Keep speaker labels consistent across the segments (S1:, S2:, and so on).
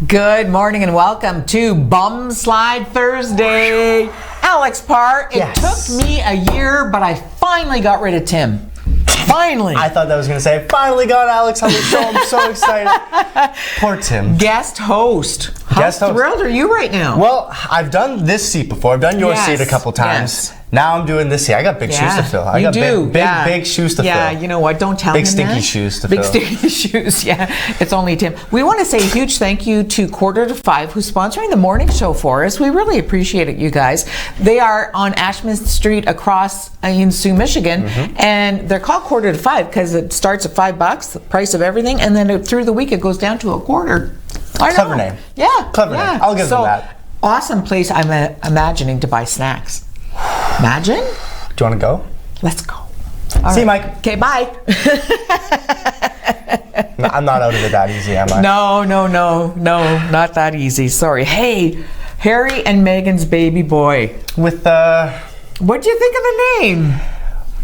S1: Good morning and welcome to Bum Slide Thursday. Alex Parr, it took me a year, but I finally got rid of Tim. Finally.
S2: I thought that was going to say, finally got Alex on the show. I'm so excited. Poor Tim.
S1: Guest host. How thrilled are you right now?
S2: Well, I've done this seat before. I've done your seat a couple times. Now I'm doing this seat. I got big shoes to fill. I got big shoes to fill.
S1: Yeah, you know what? Don't tell him
S2: Big stinky shoes to fill.
S1: Big stinky shoes, yeah. It's only Tim. We want to say a huge thank you to Quarter to Five, who's sponsoring the morning show for us. We really appreciate it, you guys. They are on Ashman Street across in Sault, Michigan, and they're called Quarter to Five because it starts at $5, the price of everything, and then through the week it goes down to a quarter.
S2: Clever name.
S1: Yeah.
S2: Clever name. I'll give them that.
S1: Awesome place, I'm imagining, to buy snacks. Imagine?
S2: Do you want to go?
S1: Let's go.
S2: See you, Mike.
S1: Okay, bye.
S2: I'm not out of it that easy, am I?
S1: No, not that easy. Sorry. Hey, Harry and Meghan's baby boy.
S2: With
S1: What'd you think of the name?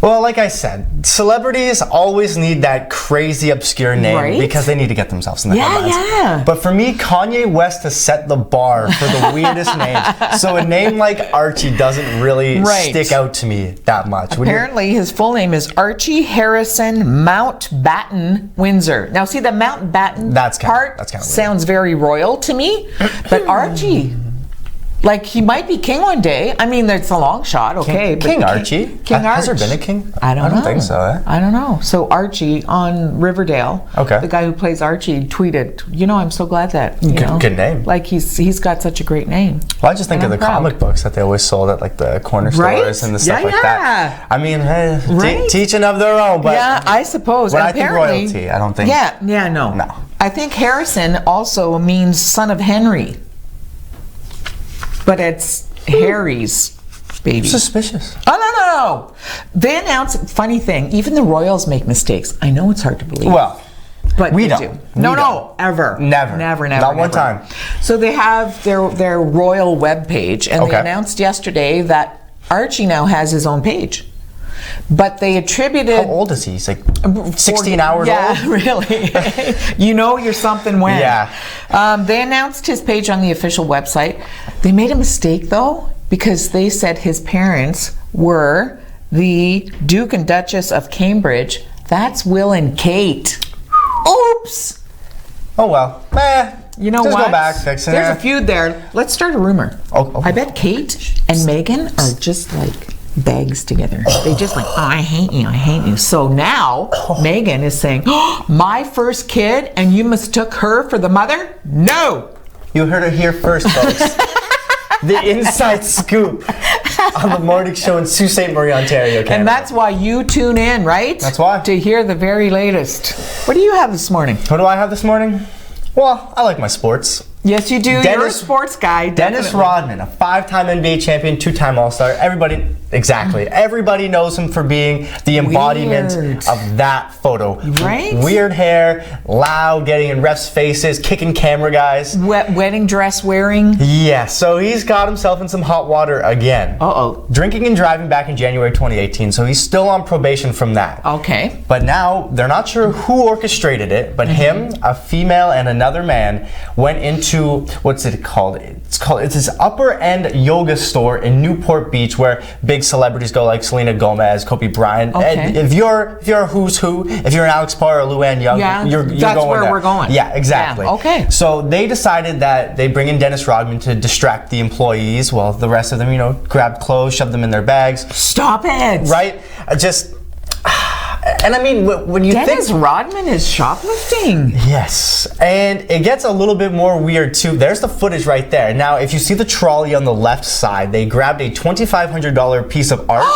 S2: Well, like I said, celebrities always need that crazy obscure name because they need to get themselves in the headlines.
S1: Yeah.
S2: But for me, Kanye West has set the bar for the weirdest names. So a name like Archie doesn't really stick out to me that much.
S1: Apparently, his full name is Archie Harrison Mountbatten Windsor. Now, see, the Mountbatten part sounds very royal to me, but Archie... Like, he might be king one day. I mean, it's a long shot, okay.
S2: King Archie?
S1: King Archie.
S2: Has there been a king?
S1: I don't
S2: think so, eh?
S1: I don't know. So Archie on Riverdale, the guy who plays Archie, tweeted, I'm so glad that,
S2: Good name.
S1: Like, he's got such a great name.
S2: Well, I just think of the comic books that they always sold at, like, the corner stores and the stuff like that. I mean, teaching of their own, but...
S1: Yeah, I suppose.
S2: When I think royalty, I don't think...
S1: No. I think Harrison also means son of Henry. But it's Harry's baby.
S2: Suspicious.
S1: Oh, no. They announced, funny thing, even the royals make mistakes. I know it's hard to believe.
S2: Well,
S1: but
S2: we don't.
S1: No, ever.
S2: Never. Not one time.
S1: So they have their royal webpage, and they announced yesterday that Archie now has his own page. But they attributed...
S2: How old is he? He's like 16 hours old?
S1: Yeah, really. You're something when.
S2: Yeah.
S1: They announced his page on the official website. They made a mistake, though, because they said his parents were the Duke and Duchess of Cambridge. That's Will and Kate. Oops.
S2: Oh, well.
S1: You know
S2: just
S1: what?
S2: Go back, fix it.
S1: There's a feud there. Let's start a rumor. I bet Kate and Meghan are just like... bags together. They just like, I hate you. So now Meghan is saying, my first kid, and you mistook her for the mother? No!
S2: You heard it here first, folks. The inside scoop on the morning show in Sault Ste. Marie, Ontario, Canada.
S1: And that's why you tune in, right?
S2: That's why.
S1: To hear the very latest. What do you have this morning?
S2: What do I have this morning? Well, I like my sports.
S1: Yes, you do. You're a sports guy.
S2: Dennis Rodman, a 5-time NBA champion, 2-time All-Star. Everybody knows him for being the embodiment of that photo.
S1: Right?
S2: Weird hair, loud, getting in refs' faces, kicking camera guys.
S1: Wedding dress wearing.
S2: Yeah, so he's got himself in some hot water again. Drinking and driving back in January 2018, so he's still on probation from that.
S1: Okay.
S2: But now, they're not sure who orchestrated it, but him, a female, and another man went into what's it called? It's this upper end yoga store in Newport Beach where big celebrities go, like Selena Gomez, Kobe Bryant. And if you're a who's who, if you're an Alex Parr or Luann Young, you're going there.
S1: That's where we're going.
S2: Yeah, exactly.
S1: Yeah, okay.
S2: So they decided that they bring in Dennis Rodman to distract the employees. Well, the rest of them, grab clothes, shove them in their bags.
S1: Stop it.
S2: Right? And I mean, when you think...
S1: Dennis Rodman is shoplifting.
S2: Yes. And it gets a little bit more weird, too. There's the footage right there. Now, if you see the trolley on the left side, they grabbed a $2,500 piece of art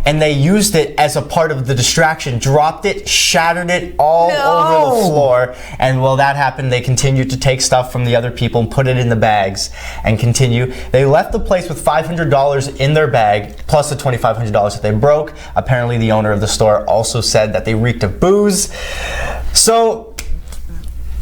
S2: and they used it as a part of the distraction, dropped it, shattered it all over the floor. And while that happened, they continued to take stuff from the other people and put it in the bags and continue. They left the place with $500 in their bag, plus the $2,500 that they broke. Apparently, the owner of the store also said that they reeked of booze. So,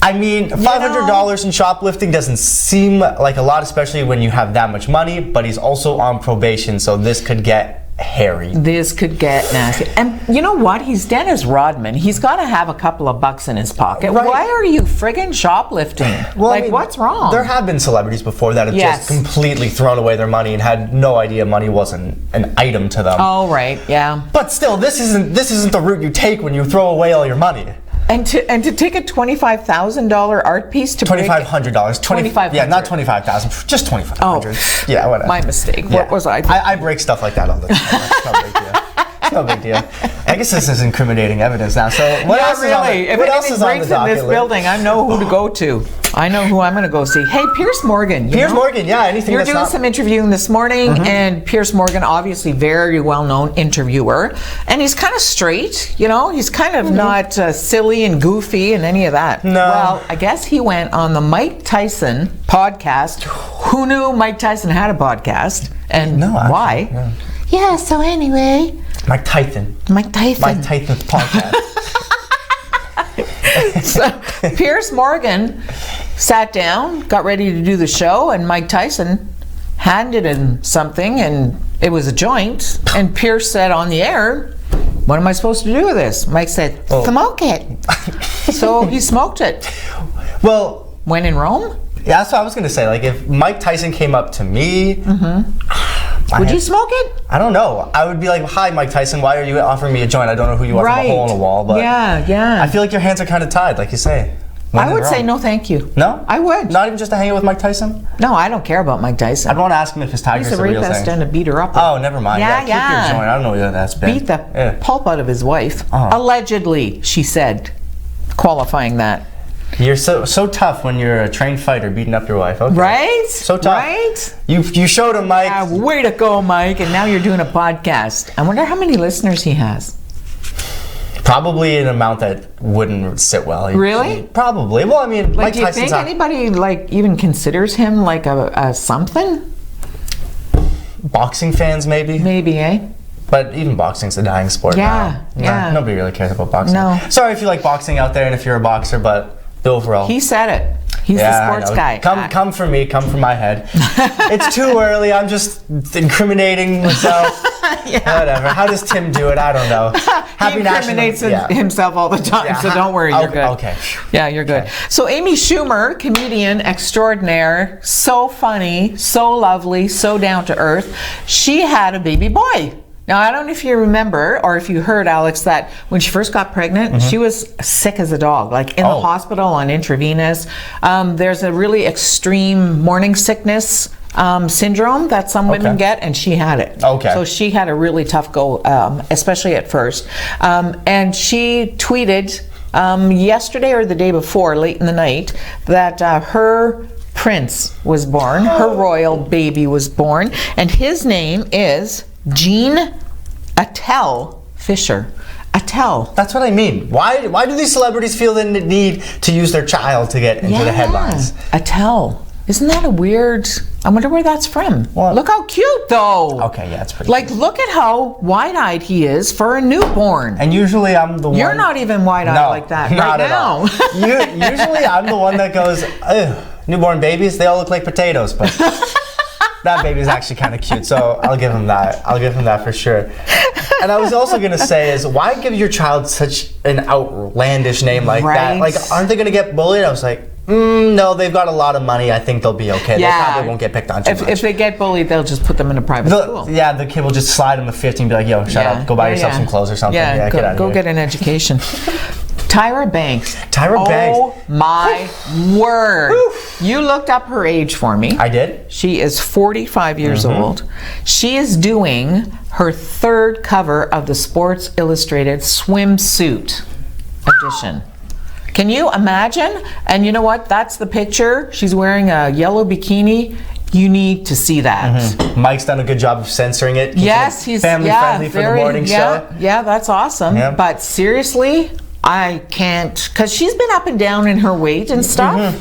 S2: I mean, $500 in shoplifting doesn't seem like a lot, especially when you have that much money, but he's also on probation, so this could get hairy.
S1: This could get nasty. And you know what? He's Dennis Rodman. He's got to have a couple of bucks in his pocket.
S2: Right.
S1: Why are you friggin' shoplifting?
S2: Well,
S1: like, what's wrong?
S2: There have been celebrities before that have just completely thrown away their money and had no idea money wasn't an item to them.
S1: Oh, right, yeah.
S2: But still, this isn't the route you take when you throw away all your money.
S1: And to take a $25,000 art piece to
S2: $2,500.
S1: $2,500.
S2: Yeah, not 25,000. Just 2,500.
S1: Oh,
S2: yeah, whatever.
S1: My mistake.
S2: Yeah.
S1: What was I?
S2: I break stuff like that all the time. It's no big deal. It's no big deal. I guess this is incriminating evidence now. So what else is on the,
S1: if
S2: what else
S1: anything
S2: is on
S1: breaks
S2: the
S1: in this
S2: docket
S1: building, I know who to go to. I know who I'm going to go see. Hey, Piers Morgan.
S2: Piers Morgan, yeah. Anything
S1: You're
S2: that's
S1: doing
S2: not...
S1: some interviewing this morning, and Piers Morgan, obviously very well-known interviewer, and he's kind of straight. You know, he's kind of not silly and goofy and any of that.
S2: No.
S1: Well, I guess he went on the Mike Tyson podcast. Who knew Mike Tyson had a podcast, and why?
S2: No.
S1: Yeah. So anyway,
S2: Mike Tyson.
S1: Mike Tyson's
S2: podcast.
S1: So Piers Morgan sat down, got ready to do the show, and Mike Tyson handed him something, and it was a joint. And Piers said on the air, "What am I supposed to do with this?" Mike said, "Smoke it." So he smoked it.
S2: Well,
S1: when in Rome?
S2: Yeah, that's what I was going to say. Like, if Mike Tyson came up to me,
S1: would you smoke it?
S2: I don't know. I would be like, "Hi, Mike Tyson. Why are you offering me a joint? I don't know who you are from a hole in a wall." But
S1: yeah.
S2: I feel like your hands are kind of tied, like you say.
S1: I would say no, thank you.
S2: No,
S1: I would.
S2: Not even just to hang out with Mike Tyson.
S1: No, I don't care about Mike Tyson.
S2: I'd want to ask him if his tiger's
S1: He's a
S2: real thing.
S1: rapist and a beater up.
S2: Oh, never mind.
S1: Yeah.
S2: Keep your joint. I don't know whether that's been.
S1: Beat the pulp out of his wife. Allegedly, she said, qualifying that.
S2: You're so tough when you're a trained fighter beating up your wife. Okay.
S1: Right?
S2: So tough.
S1: Right?
S2: You showed him, Mike.
S1: Yeah, way to go, Mike. And now you're doing a podcast. I wonder how many listeners he has.
S2: Probably an amount that wouldn't sit well.
S1: Really?
S2: Probably. Well, I mean,
S1: like,
S2: Mike
S1: do you
S2: Tyson's
S1: think anybody even considers him like a something?
S2: Boxing fans, maybe.
S1: Maybe, eh?
S2: But even boxing's a dying sport now.
S1: Yeah.
S2: Nobody really cares about boxing.
S1: No.
S2: Sorry if you like boxing out there and if you're a boxer, but the overall.
S1: He said it. He's the sports guy.
S2: Come for me. Come for my head. It's too early. I'm just incriminating myself. Whatever. How does Tim do it? I don't know.
S1: He incriminates himself all the time, so don't worry. You're good.
S2: Okay.
S1: Yeah, you're good. Okay. So Amy Schumer, comedian extraordinaire, so funny, so lovely, so down to earth. She had a baby boy. Now, I don't know if you remember or if you heard, Alex, that when she first got pregnant, she was sick as a dog, like in the hospital on intravenous. There's a really extreme morning sickness syndrome that some women get, and she had it.
S2: Okay.
S1: So she had a really tough go, especially at first. And she tweeted yesterday or the day before, late in the night, that her prince was born, her royal baby was born, and his name is Gene Attell Fisher. Attell.
S2: That's what I mean. Why do these celebrities feel the need to use their child to get into the headlines?
S1: Attell. Isn't that a weird... I wonder where that's from.
S2: Well,
S1: look how cute, though.
S2: Okay, yeah, it's pretty
S1: Like,
S2: cute.
S1: look at how wide-eyed he is for a newborn.
S2: And usually I'm the one...
S1: You're not even wide-eyed like that right now.
S2: Usually I'm the one that goes, ugh, newborn babies, they all look like potatoes, but... That baby's actually kind of cute, so I'll give him that. I'll give him that for sure. And I was also going to say is, why give your child such an outlandish name like that? Like, aren't they going to get bullied? I was like, no, they've got a lot of money. I think they'll be okay. They probably won't get picked on too much.
S1: If they get bullied, they'll just put them in a private school.
S2: Yeah, the kid will just slide them a 50 and be like, yo, shut up. Go buy yourself some clothes or something.
S1: Yeah,
S2: get out of
S1: go
S2: here.
S1: get an education. Tyra Banks.
S2: Tyra Banks.
S1: Oh my word. You looked up her age for me.
S2: I did.
S1: She is 45 years old. She is doing her third cover of the Sports Illustrated swimsuit edition. Can you imagine? And you know what? That's the picture. She's wearing a yellow bikini. You need to see that.
S2: Mike's done a good job of censoring it.
S1: Yes, he's
S2: family friendly for the morning show.
S1: Yeah, that's awesome.
S2: Yeah.
S1: But seriously, I can't, because she's been up and down in her weight and stuff,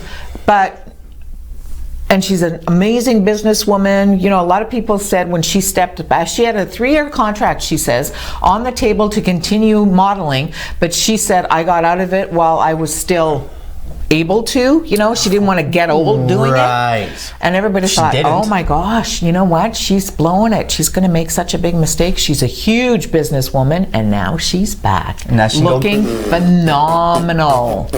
S1: and she's an amazing businesswoman. You know, a lot of people said when she stepped back, she had a 3-year contract, she says, on the table to continue modeling, but she said, I got out of it while I was still able to, you know, she didn't want to get old doing it. And everybody thought, oh my gosh, you know what? She's blowing it. She's going to make such a big mistake. She's a huge businesswoman, and now she's back.
S2: And now she's
S1: looking phenomenal.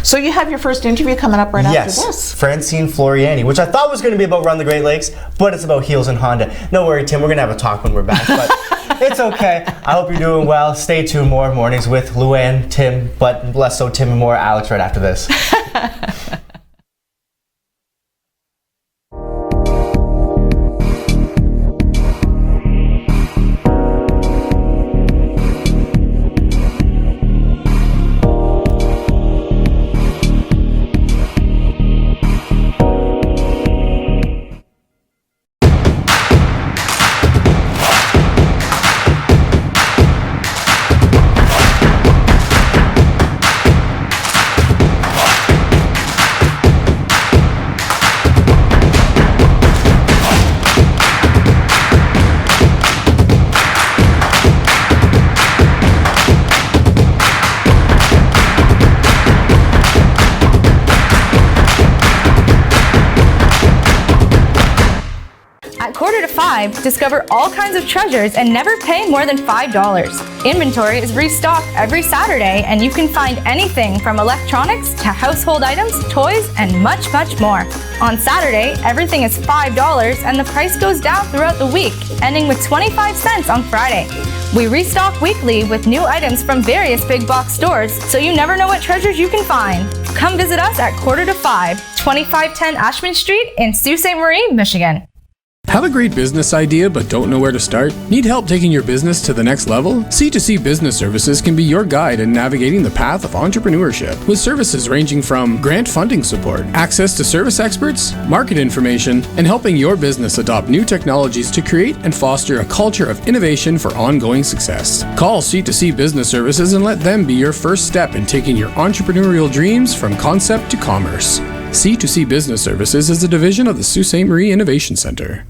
S1: So you have your first interview coming up right after this.
S2: Yes, Francine Floriani, which I thought was going to be about Run the Great Lakes, but it's about heels and Honda. No worry, Tim, we're going to have a talk when we're back, but it's okay. I hope you're doing well. Stay tuned, more Mornings with Luann, Tim, but less so Tim and more Alex right after this.
S3: At 4:45, discover all kinds of treasures and never pay more than $5. Inventory is restocked every Saturday, and you can find anything from electronics to household items, toys, and much, much more. On Saturday, everything is $5 and the price goes down throughout the week, ending with 25 cents on Friday. We restock weekly with new items from various big box stores, so you never know what treasures you can find. Come visit us at 4:45, 2510 Ashman Street in Sault Ste. Marie, Michigan.
S4: Have a great business idea but don't know where to start? Need help taking your business to the next level? C2C Business Services can be your guide in navigating the path of entrepreneurship, with services ranging from grant funding support, access to service experts, market information, and helping your business adopt new technologies to create and foster a culture of innovation for ongoing success. Call C2C Business Services and let them be your first step in taking your entrepreneurial dreams from concept to commerce. C2C Business Services is a division of the Sault Ste. Marie Innovation Center.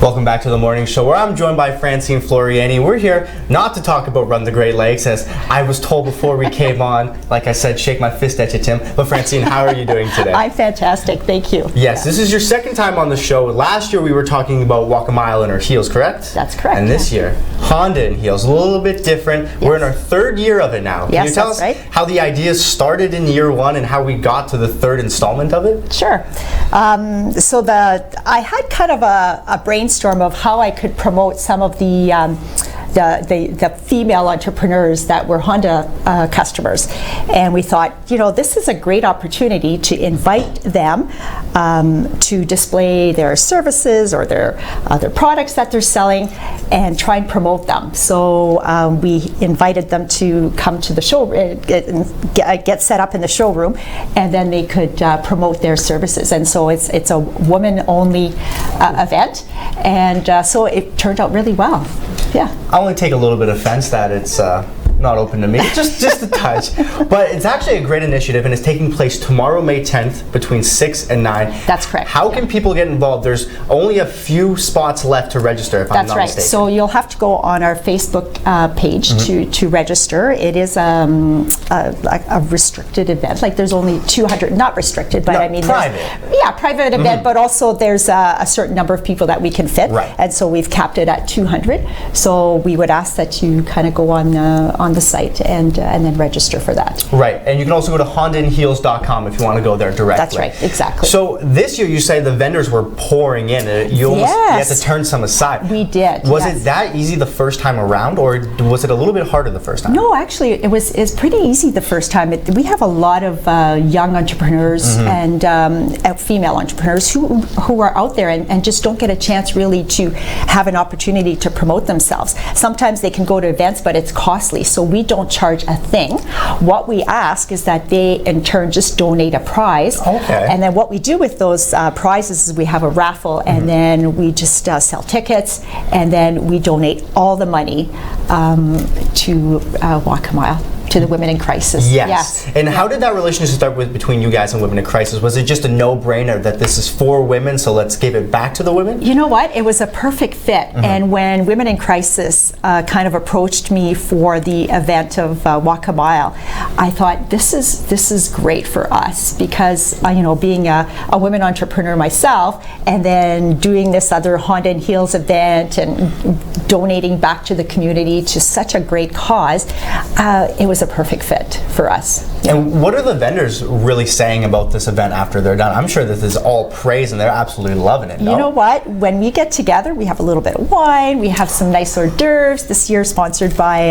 S2: Welcome back to the morning show, where I'm joined by Francine Floriani. We're here not to talk about Run the Great Lakes, as I was told before we came on. Like I said, shake my fist at you, Tim. But Francine, how are you doing today?
S5: I'm fantastic, thank you.
S2: Yes, this is your second time on the show. Last year we were talking about Walk a Mile in our heels, correct?
S5: That's correct.
S2: And this year, Honda in heels, a little bit different. Yes. We're in our third year of it now. Can you tell us how the idea started in year one and how we got to the third installment of it?
S5: Sure. I had kind of a brainstorm of how I could promote some of the female entrepreneurs that were Honda customers, and we thought, you know, this is a great opportunity to invite them to display their services or their products that they're selling and try and promote them. So we invited them to come to the show, get set up in the showroom, and then they could promote their services. And so it's a woman-only event, and so it turned out really well. Yeah.
S2: I only take a little bit of offense that it's not open to me, just a touch. But it's actually a great initiative, and it's taking place tomorrow, May 10th, between 6 and 9.
S5: That's correct.
S2: How can people get involved? There's only a few spots left to register, if I'm not mistaken.
S5: So you'll have to go on our Facebook page to register. It is a restricted event. Like there's only 200, not restricted, but
S2: No,
S5: I mean,
S2: private.
S5: Private event, but also there's a certain number of people that we can fit.
S2: Right.
S5: And so we've capped it at 200. So we would ask that you kind of go on the site and then register for that.
S2: Right, and you can also go to HondaandHeels.com if you want to go there directly.
S5: That's right, exactly.
S2: So this year you say the vendors were pouring in. You had to turn some aside.
S5: We did.
S2: Was it that easy the first time around, or was it a little bit harder the first time?
S5: No, actually, it's pretty easy the first time. We have a lot of young entrepreneurs and female entrepreneurs who are out there and just don't get a chance really to have an opportunity to promote themselves. Sometimes they can go to events, but it's costly, so we don't charge a thing. What we ask is that they, in turn, just donate a prize.
S2: Okay.
S5: And then what we do with those prizes is we have a raffle, and then we just sell tickets, and then we donate all the money to Walk a Mile, to the Women in Crisis.
S2: Yes. And how did that relationship start between you guys and Women in Crisis? Was it just a no-brainer that this is for women, so let's give it back to the women?
S5: You know what? It was a perfect fit. And when Women in Crisis kind of approached me for the event of Walk a Mile, I thought this is great for us because being a women entrepreneur myself, and then doing this other Honda and Heels event and donating back to the community to such a great cause, it was a perfect fit for us.
S2: And what are the vendors really saying about this event after they're done? I'm sure this is all praise and they're absolutely loving it.
S5: You know what? When we get together, we have a little bit of wine, we have some nice hors d'oeuvres. This year sponsored by,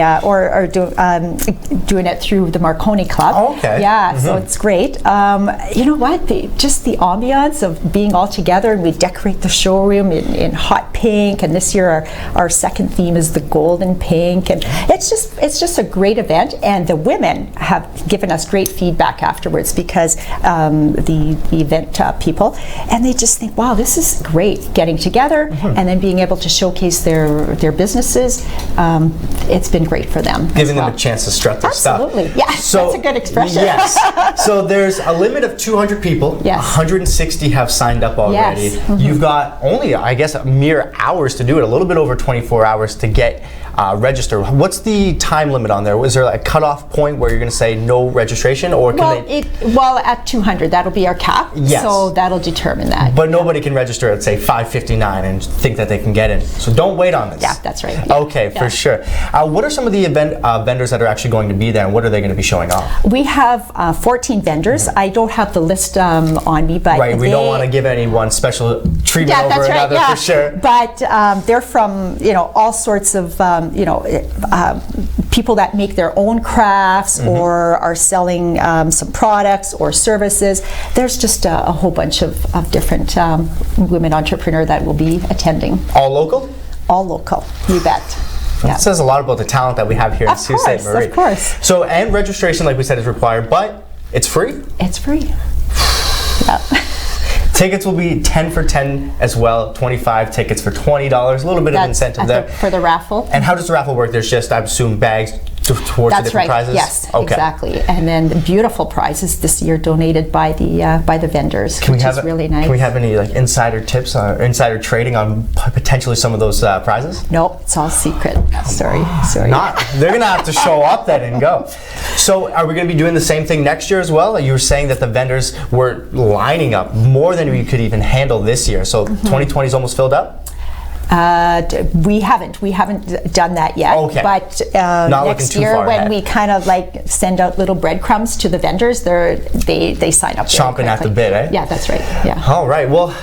S5: doing it through the Marconi Club.
S2: Oh, okay.
S5: Yeah, so it's great. You know what? Just the ambiance of being all together, and we decorate the showroom in hot pink, and this year our second theme is the golden pink, and it's just a great event. And the women have given us great feedback afterwards because the event people, and they just think, wow, this is great, getting together and then being able to showcase their businesses. It's been great for them.
S2: Giving them a chance to strut their stuff.
S5: Absolutely, yeah, that's a good expression.
S2: Yes. So there's a limit of 200 people.
S5: Yes.
S2: 160 have signed up already.
S5: Yes.
S2: You've got only, I guess, a mere hours to do it, a little bit over 24 hours to get registered. What's the time limit on there? Was there a cutoff point where you're going to say no registration, or can
S5: at 200, that'll be our cap.
S2: Yes.
S5: So that'll determine that.
S2: But nobody can register at say 5:59 and think that they can get in. So don't wait on this.
S5: Yeah, that's right. Yeah.
S2: Okay, for sure. What are some of the event vendors that are actually going to be there, and what are they going to be showing off?
S5: We have 14 vendors. I don't have the list on me, but
S2: we don't want to give anyone special treatment over another for sure.
S5: But they're from all sorts of people that make their own crafts or are selling some products or services. There's just a whole bunch of different women entrepreneurs that will be attending.
S2: All local?
S5: All local, you bet.
S2: That says a lot about the talent that we have here in Sault Ste. Marie.
S5: Of course.
S2: So, and registration, like we said, is required, but it's free?
S5: It's free. Yeah.
S2: Tickets will be 10 for 10 as well, 25 tickets for $20, a little bit of incentive there.
S5: For the raffle.
S2: And how does the raffle work? There's just, I assume, bags towards the different prizes?
S5: Yes,
S2: okay.
S5: Exactly. And then the beautiful prizes this year donated by the vendors, which is really nice.
S2: Can we have any insider tips or insider trading on potentially some of those prizes?
S5: Nope, it's all secret. Sorry.
S2: They're going to have to show up then and go. So are we going to be doing the same thing next year as well? You were saying that the vendors were lining up more than we could even handle this year. So 2020 is almost filled up?
S5: We haven't done that yet.
S2: Okay.
S5: But next year, when we kind of send out little breadcrumbs to the vendors, they sign up.
S2: Chomping at the bit, eh?
S5: Yeah, that's right. Yeah.
S2: All right. Well,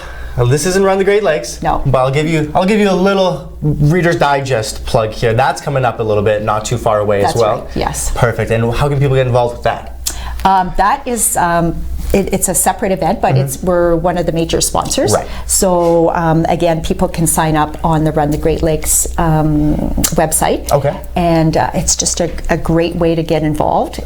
S2: this isn't Run the Great Lakes.
S5: No.
S2: But I'll give you a little Reader's Digest plug here. That's coming up a little bit, not too far away as well.
S5: Right. Yes.
S2: Perfect. And how can people get involved with that?
S5: That is it's a separate event, but we're one of the major sponsors.
S2: Right.
S5: So again, people can sign up on the Run the Great Lakes website.
S2: Okay.
S5: And it's just a great way to get involved.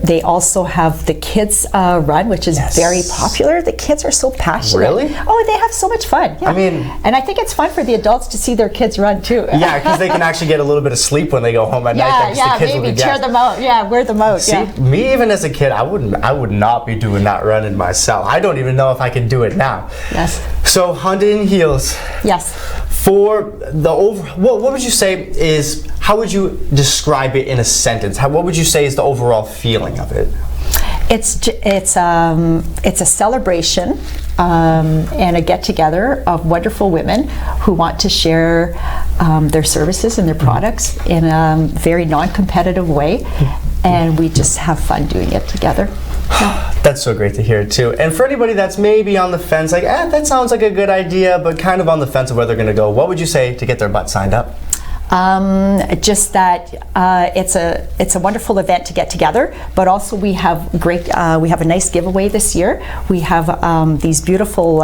S5: They also have the kids run, which is very popular. The kids are so passionate.
S2: Really?
S5: Oh, they have so much fun. Yeah.
S2: I mean,
S5: and I think it's fun for the adults to see their kids run too.
S2: Yeah, because they can actually get a little bit of sleep when they go home at night. Thanks to kids
S5: maybe
S2: will be
S5: cheer them out. Yeah, wear them out.
S2: See, me even as a kid, I would not be doing that running myself. I don't even know if I can do it now.
S5: Yes.
S2: So Honda in heels.
S5: Yes.
S2: For the what would you say is, how would you describe it in a sentence? What would you say is the overall feeling of it?
S5: It's a celebration and a get-together of wonderful women who want to share their services and their products in a very non-competitive way, and we just have fun doing it together.
S2: That's so great to hear too. And for anybody that's maybe on the fence, like, that sounds like a good idea, but kind of on the fence of where they're going to go, what would you say to get their butt signed up?
S5: Just that it's a wonderful event to get together, but also we have we have a nice giveaway this year. We have these beautiful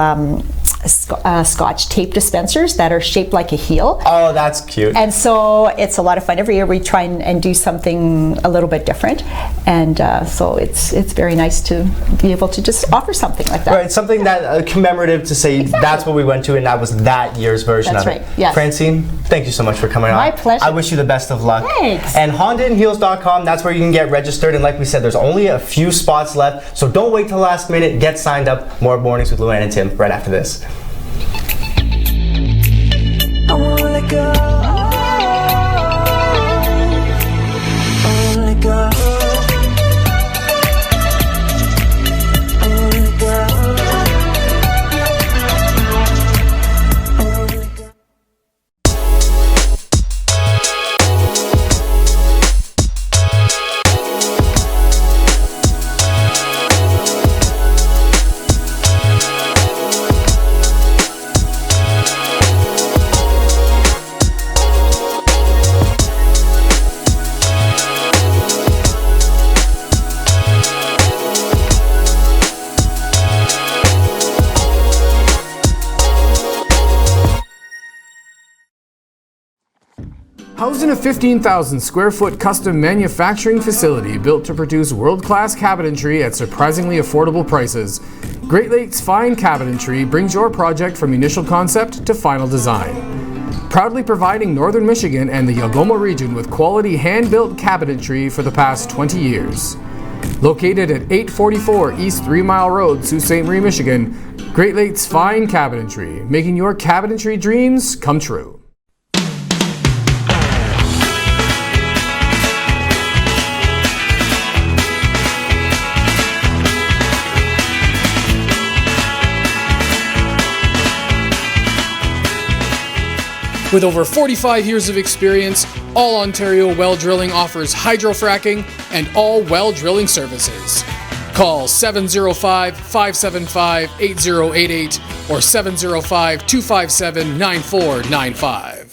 S5: Scotch tape dispensers that are shaped like a heel.
S2: Oh, that's cute.
S5: And so it's a lot of fun. Every year we try and do something a little bit different, and so it's very nice to be able to just offer something like that.
S2: Right, something that commemorative to say that's what we went to, and that was that year's version
S5: That's
S2: of it.
S5: right, yes.
S2: Francine, thank you so much for coming on.
S5: My pleasure.
S2: I wish you the best of luck.
S5: Thanks.
S2: And HondaandHeels.com, that's where you can get registered. And like we said, there's only a few spots left, so don't wait till the last minute. Get signed up. More Mornings with Luann and Tim right after this.
S6: I wanna let go. I wanna let go. I wanna let go. I wanna let go.
S4: Housed in a 15,000 square foot custom manufacturing facility built to produce world-class cabinetry at surprisingly affordable prices, Great Lakes Fine Cabinetry brings your project from initial concept to final design. Proudly providing Northern Michigan and the Algoma region with quality hand-built cabinetry for the past 20 years. Located at 844 East 3 Mile Road, Sault Ste. Marie, Michigan, Great Lakes Fine Cabinetry, making your cabinetry dreams come true. With over 45 years of experience, All Ontario Well Drilling offers hydrofracking and all well drilling services. Call 705-575-8088 or 705-257-9495.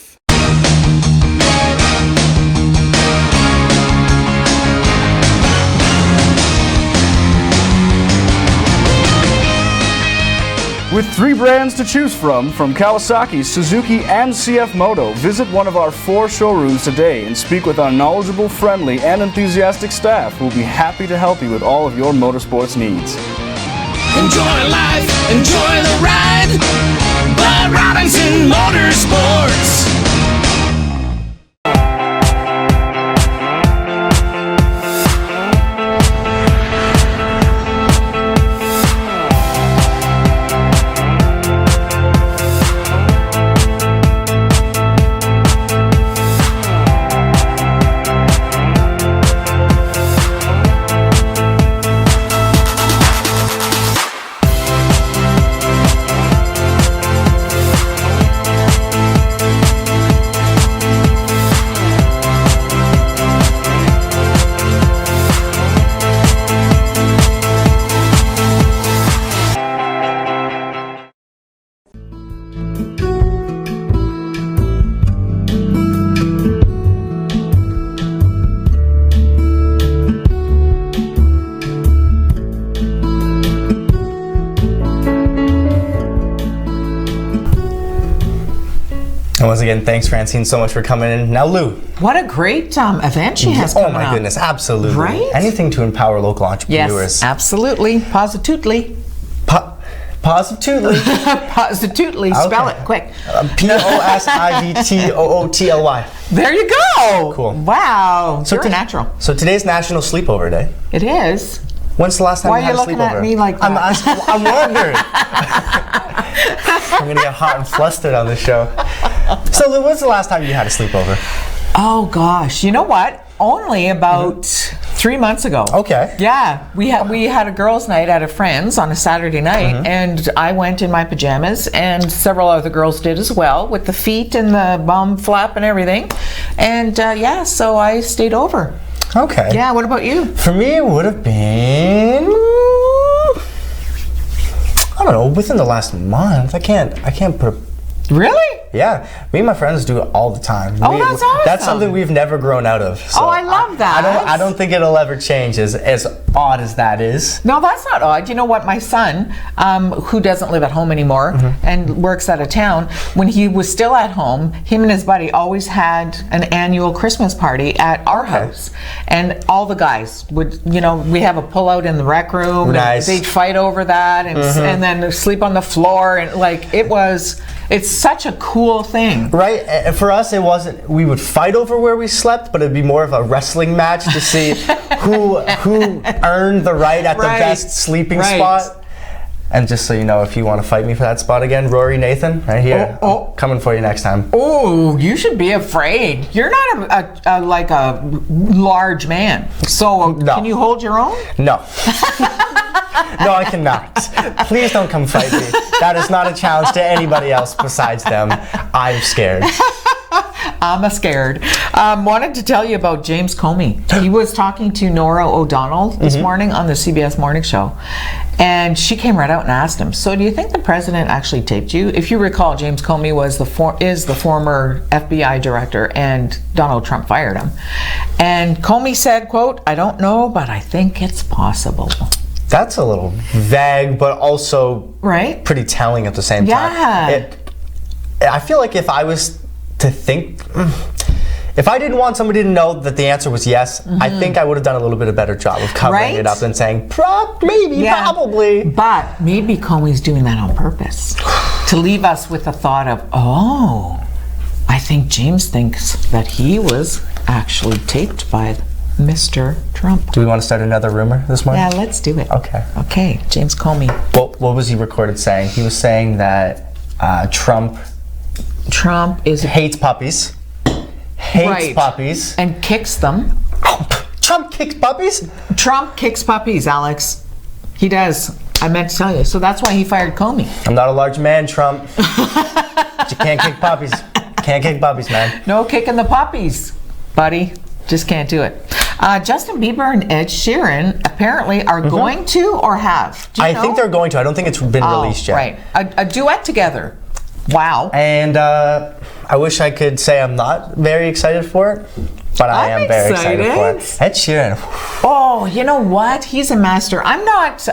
S7: With 3 brands to choose from Kawasaki, Suzuki, and CF Moto, visit one of our 4 showrooms today and speak with our knowledgeable, friendly, and enthusiastic staff who will be happy to help you with all of your motorsports needs.
S6: Enjoy life, enjoy the ride. Bud Robinson Motorsports.
S2: again, thanks Francine so much for coming in. Now Lou.
S1: What a great event she has coming
S2: Oh my
S1: up.
S2: goodness, absolutely.
S1: Right?
S2: Anything to empower local entrepreneurs.
S1: Yes, absolutely. Positively.
S2: Positively.
S1: Positively. Spell
S2: Okay.
S1: it quick.
S2: Positivtly.
S1: There you go.
S2: Cool.
S1: Wow. You're a natural.
S2: So today's National Sleepover Day.
S1: It is.
S2: When's the last time
S1: Why
S2: you
S1: are
S2: had
S1: you
S2: a
S1: looking
S2: sleepover?
S1: at me like that?
S2: I'm wondering. I'm gonna get hot and flustered on this show. So Lou, when's the last time you had a sleepover?
S1: Oh gosh, you know what? Only about 3 months ago.
S2: Okay.
S1: Yeah, we had a girls' night at a friend's on a Saturday night, and I went in my pajamas, and several other girls did as well, with the feet and the bum flap and everything. And so I stayed over.
S2: Okay.
S1: Yeah. What about you?
S2: For me, it would have been, I don't know, within the last month. I can't put.
S1: Really?
S2: Yeah, me and my friends do it all the time.
S1: Oh, that's awesome.
S2: That's something we've never grown out of. So
S1: Oh, I love that.
S2: I don't think it'll ever change, as odd as that is.
S1: No, that's not odd. You know what? My son, who doesn't live at home anymore and works out of town, when he was still at home, him and his buddy always had an annual Christmas party at our house. And all the guys would, we have a pullout in the rec room.
S2: Nice.
S1: And they'd fight over that and then sleep on the floor. And it's such a cool thing.
S2: Right, and for us, it wasn't. We would fight over where we slept, but it'd be more of a wrestling match to see who earned the right at the best sleeping spot. And just so you know, if you want to fight me for that spot again, Rory Nathan, right here, coming for you next time.
S1: Oh, you should be afraid. You're not a large man. So
S2: No.
S1: can you hold your own?
S2: No. No, I cannot. Please don't come fight me. That is not a challenge to anybody else besides them. I'm scared.
S1: I'm scared. Wanted to tell you about James Comey. He was talking to Nora O'Donnell this morning on the CBS Morning Show, and she came right out and asked him, so do you think the president actually taped you? If you recall, James Comey is the former FBI director, and Donald Trump fired him. And Comey said, quote, "I don't know, but I think it's possible."
S2: That's a little vague, but also pretty telling at the same time.
S1: Yeah.
S2: I feel like if I was to think, if I didn't want somebody to know that the answer was yes, I think I would have done a little bit of better job of covering it up and saying, probably.
S1: But maybe Comey's doing that on purpose to leave us with the thought of, I think James thinks that he was actually taped by Mr. Trump.
S2: Do we want to start another rumor this morning?
S1: Yeah, let's do it.
S2: Okay,
S1: James Comey.
S2: What was he recorded saying? He was saying that Trump
S1: hates
S2: puppies. Hates puppies.
S1: And kicks them.
S2: Trump kicks puppies?
S1: Trump kicks puppies, Alex. He does. I meant to tell you. So that's why he fired Comey.
S2: I'm not a large man, Trump. But you can't kick puppies. Can't kick puppies, man.
S1: No kicking the puppies, buddy. Just can't do it. Justin Bieber and Ed Sheeran apparently are going to or have. Do you know?
S2: think they're going to. I don't think it's been released yet.
S1: Right. A duet together. Wow.
S2: And I wish I could say I'm not very excited for it, but I am very excited for it. Ed Sheeran.
S1: Oh, you know what? He's a master. I'm not.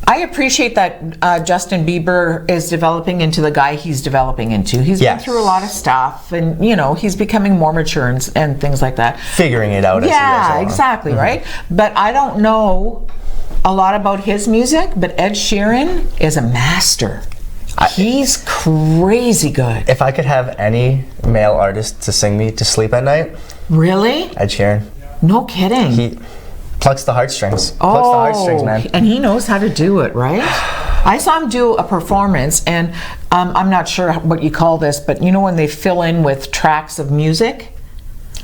S1: I appreciate that Justin Bieber is developing into the guy he's developing into. He's been through a lot of stuff, and he's becoming more mature and things like that.
S2: Figuring it out as he goes along.
S1: Exactly, right? But I don't know a lot about his music, but Ed Sheeran is a master. He's crazy good.
S2: If I could have any male artist to sing me to sleep at night.
S1: Really?
S2: Ed Sheeran.
S1: No kidding.
S2: He plucks the heartstrings. Plucks the heartstrings, man.
S1: And he knows how to do it, right? I saw him do a performance, and I'm not sure what you call this, but you know when they fill in with tracks of music?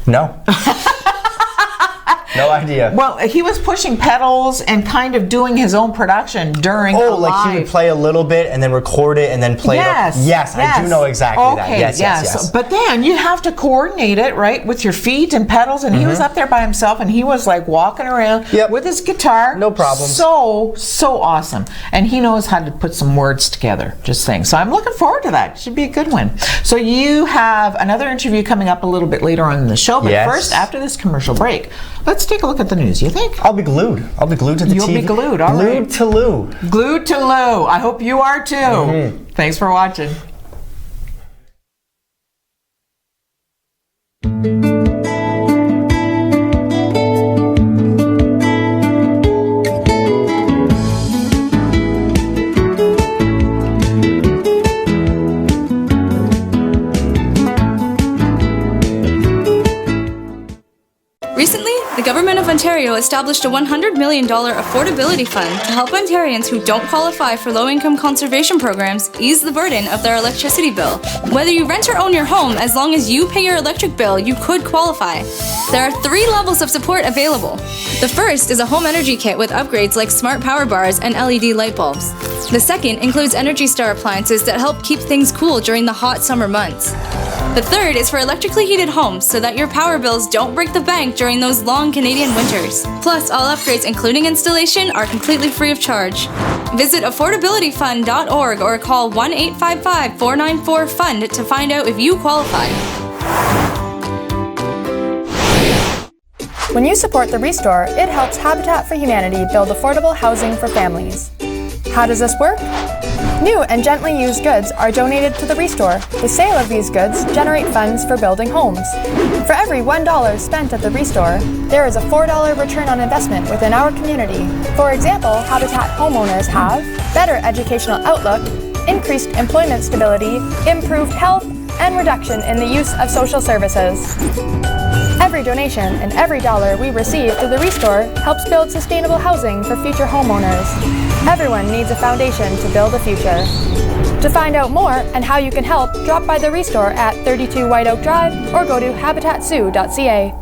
S2: No. No idea.
S1: Well, he was pushing pedals and kind of doing his own production during a live.
S2: He would play a little bit and then record it and then play it. Yes, I do know exactly that. Yes.
S1: But then you have to coordinate it, right, with your feet and pedals, and he was up there by himself, and he was like walking around with his guitar.
S2: No problem.
S1: So awesome. And he knows how to put some words together, just saying. So I'm looking forward to that. Should be a good one. So you have another interview coming up a little bit later on in the show, but first, after this commercial break, let's take a look at the news, you think?
S2: I'll be glued. I'll be glued to the TV.
S1: You'll be glued, all right.
S2: Glued to Lou.
S1: Glued to Lou. I hope you are too. Thanks for watching.
S3: Recently, the Government of Ontario established a $100 million affordability fund to help Ontarians who don't qualify for low-income conservation programs ease the burden of their electricity bill. Whether you rent or own your home, as long as you pay your electric bill, you could qualify. There are 3 levels of support available. The first is a home energy kit with upgrades like smart power bars and LED light bulbs. The second includes Energy Star appliances that help keep things cool during the hot summer months. The third is for electrically heated homes so that your power bills don't break the bank during those long Canadian winters. Plus, all upgrades, including installation, are completely free of charge. Visit affordabilityfund.org or call 1-855-494-FUND to find out if you qualify.
S8: When you support the Restore, it helps Habitat for Humanity build affordable housing for families. How does this work? New and gently used goods are donated to the Restore. The sale of these goods generate funds for building homes. For every $1 spent at the Restore, there is a $4 return on investment within our community. For example, Habitat homeowners have better educational outlook, increased employment stability, improved health, and reduction in the use of social services. Every donation and every dollar we receive through the Restore helps build sustainable housing for future homeowners. Everyone needs a foundation to build a future. To find out more and how you can help, drop by the Restore at 32 White Oak Drive or go to habitatsioux.ca.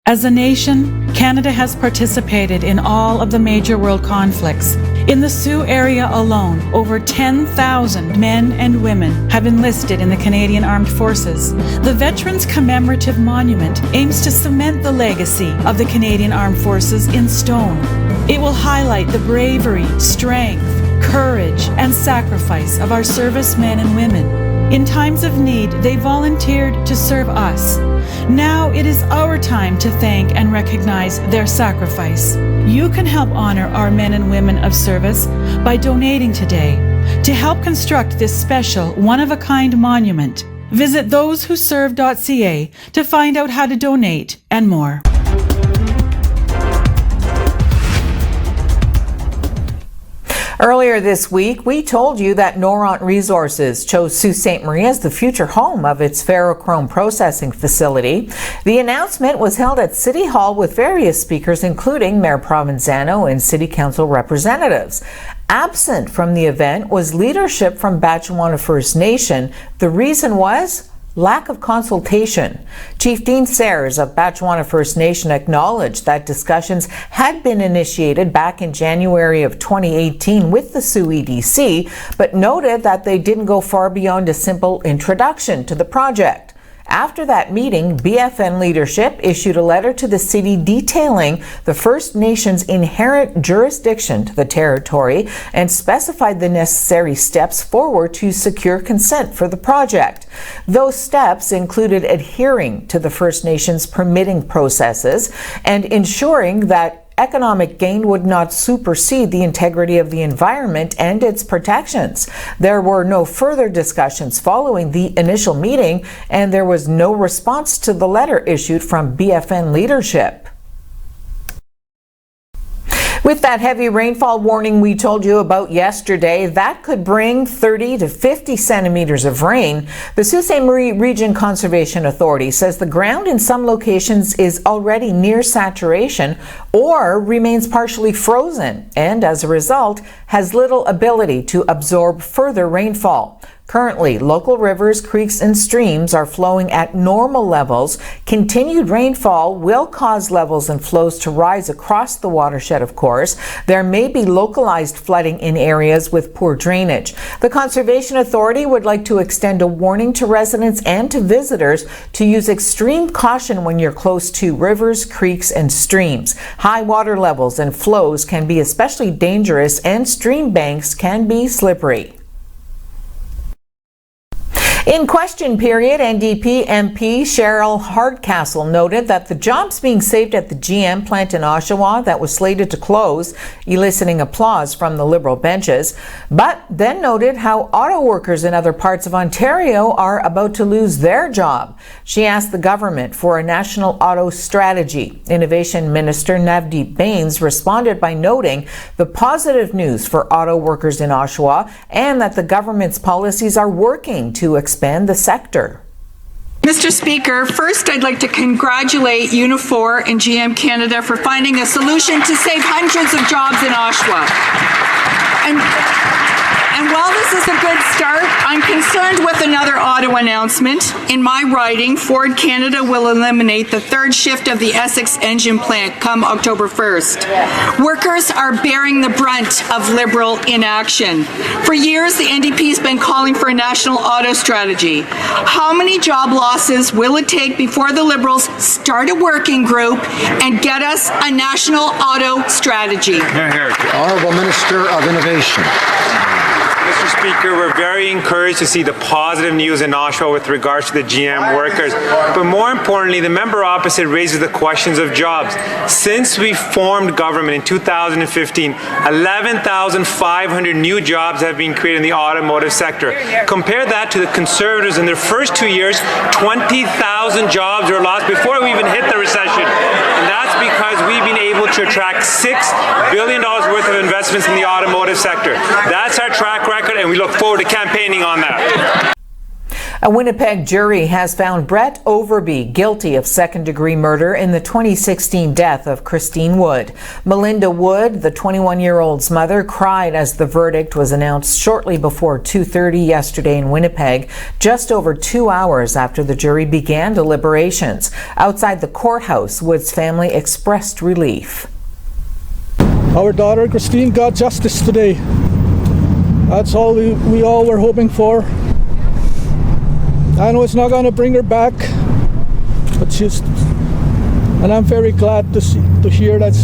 S9: As a nation, Canada has participated in all of the major world conflicts. In the Sault area alone, over 10,000 men and women have enlisted in the Canadian Armed Forces. The Veterans Commemorative Monument aims to cement the legacy of the Canadian Armed Forces in stone. It will highlight the bravery, strength, courage, and sacrifice of our servicemen and women. In times of need, they volunteered to serve us. Now it is our time to thank and recognize their sacrifice. You can help honor our men and women of service by donating today to help construct this special one-of-a-kind monument. Visit thosewhoserve.ca to find out how to donate and more.
S1: Earlier this week, we told you that Noront Resources chose Sault Ste. Marie as the future home of its ferrochrome processing facility. The announcement was held at City Hall with various speakers, including Mayor Provenzano and City Council representatives. Absent from the event was leadership from Batchewana First Nation. The reason was lack of consultation. Chief Dean Sayers of Batchewana First Nation acknowledged that discussions had been initiated back in January of 2018 with the Sault EDC, but noted that they didn't go far beyond a simple introduction to the project. After that meeting, BFN leadership issued a letter to the city detailing the First Nations' inherent jurisdiction to the territory and specified the necessary steps forward to secure consent for the project. Those steps included adhering to the First Nations' permitting processes and ensuring that economic gain would not supersede the integrity of the environment and its protections. There were no further discussions following the initial meeting, and there was no response to the letter issued from BFN leadership. With that heavy rainfall warning we told you about yesterday, that could bring 30 to 50 centimeters of rain. The Sault Ste. Marie Region Conservation Authority says the ground in some locations is already near saturation or remains partially frozen and, as a result, has little ability to absorb further rainfall. Currently, local rivers, creeks, and streams are flowing at normal levels. Continued rainfall will cause levels and flows to rise across the watershed, of course. There may be localized flooding in areas with poor drainage. The Conservation Authority would like to extend a warning to residents and to visitors to use extreme caution when you're close to rivers, creeks, and streams. High water levels and flows can be especially dangerous, and stream banks can be slippery. In question period, NDP MP Cheryl Hardcastle noted that the jobs being saved at the GM plant in Oshawa that was slated to close, eliciting applause from the Liberal benches, but then noted how auto workers in other parts of Ontario are about to lose their job. She asked the government for a national auto strategy. Innovation Minister Navdeep Bains responded by noting the positive news for auto workers in Oshawa and that the government's policies are working to expand the sector.
S10: Mr. Speaker, first I'd like to congratulate Unifor and GM Canada for finding a solution to save hundreds of jobs in Oshawa. And while this is a good start, I'm concerned with another auto announcement. In my writing, Ford Canada will eliminate the third shift of the Essex engine plant come October 1st. Workers are bearing the brunt of Liberal inaction. For years, the NDP has been calling for a national auto strategy. How many job losses will it take before the Liberals start a working group and get us a national auto strategy?
S11: Honourable Minister of Innovation.
S12: Mr. Speaker, we're very encouraged to see the positive news in Oshawa with regards to the GM workers. But more importantly, the member opposite raises the questions of jobs. Since we formed government in 2015, 11,500 new jobs have been created in the automotive sector. Compare that to the Conservatives in their first 2 years, 20,000 jobs were lost before we even hit the recession. And that's because we've been able to attract $6 billion worth of investments in the automotive sector. That's our track record, and we look forward to campaigning on that.
S1: A Winnipeg jury has found Brett Overby guilty of second-degree murder in the 2016 death of Christine Wood. Melinda Wood, the 21-year-old's mother, cried as the verdict was announced shortly before 2:30 yesterday in Winnipeg, just over 2 hours after the jury began deliberations. Outside the courthouse, Wood's family expressed relief.
S13: Our daughter Christine got justice today. That's all we all were hoping for. I know it's not going to bring her back, but and I'm very glad to hear that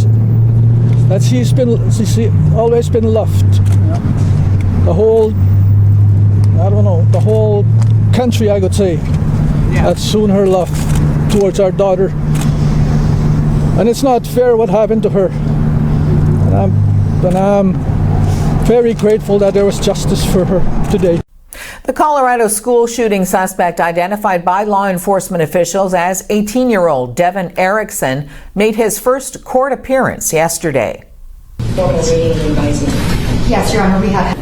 S13: she's always been loved. The whole country, I could say, has shown her love towards our daughter, and it's not fair what happened to her. And I'm very grateful that there was justice for her today.
S1: The Colorado school shooting suspect, identified by law enforcement officials as 18-year-old Devin Erickson, made his first court appearance yesterday.
S14: Yes, Your Honor, we have.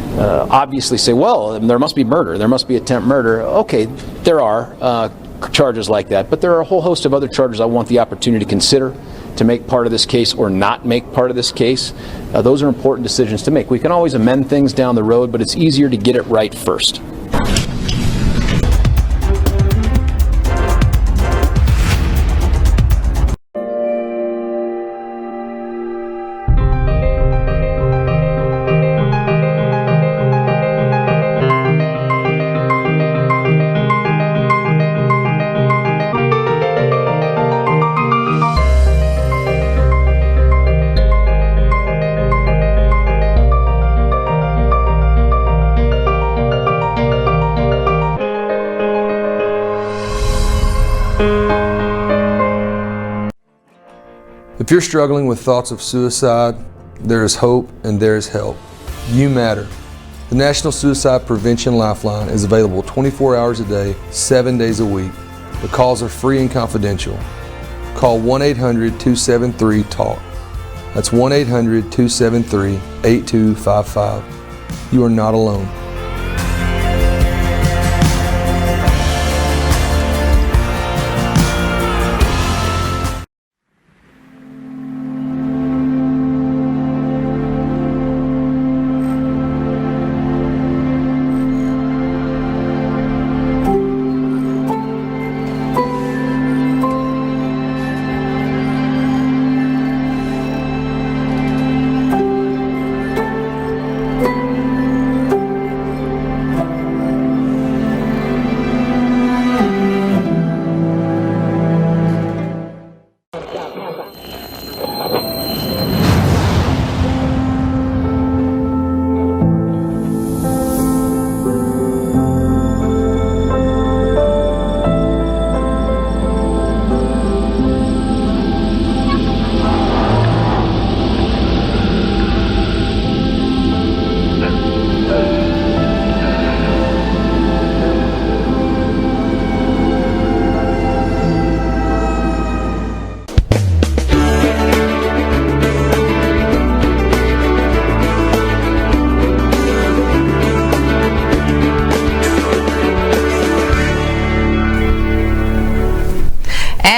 S15: Obviously say, well, there must be murder, there must be attempt murder. Okay, there are charges like that, but there are a whole host of other charges I want the opportunity to consider to make part of this case or not make part of this case. Those are important decisions to make. We can always amend things down the road, but it's easier to get it right first.
S16: If you're struggling with thoughts of suicide, there is hope and there is help. You matter. The National Suicide Prevention Lifeline is available 24 hours a day, 7 days a week. The calls are free and confidential. Call 1-800-273-TALK. That's 1-800-273-8255. You are not alone.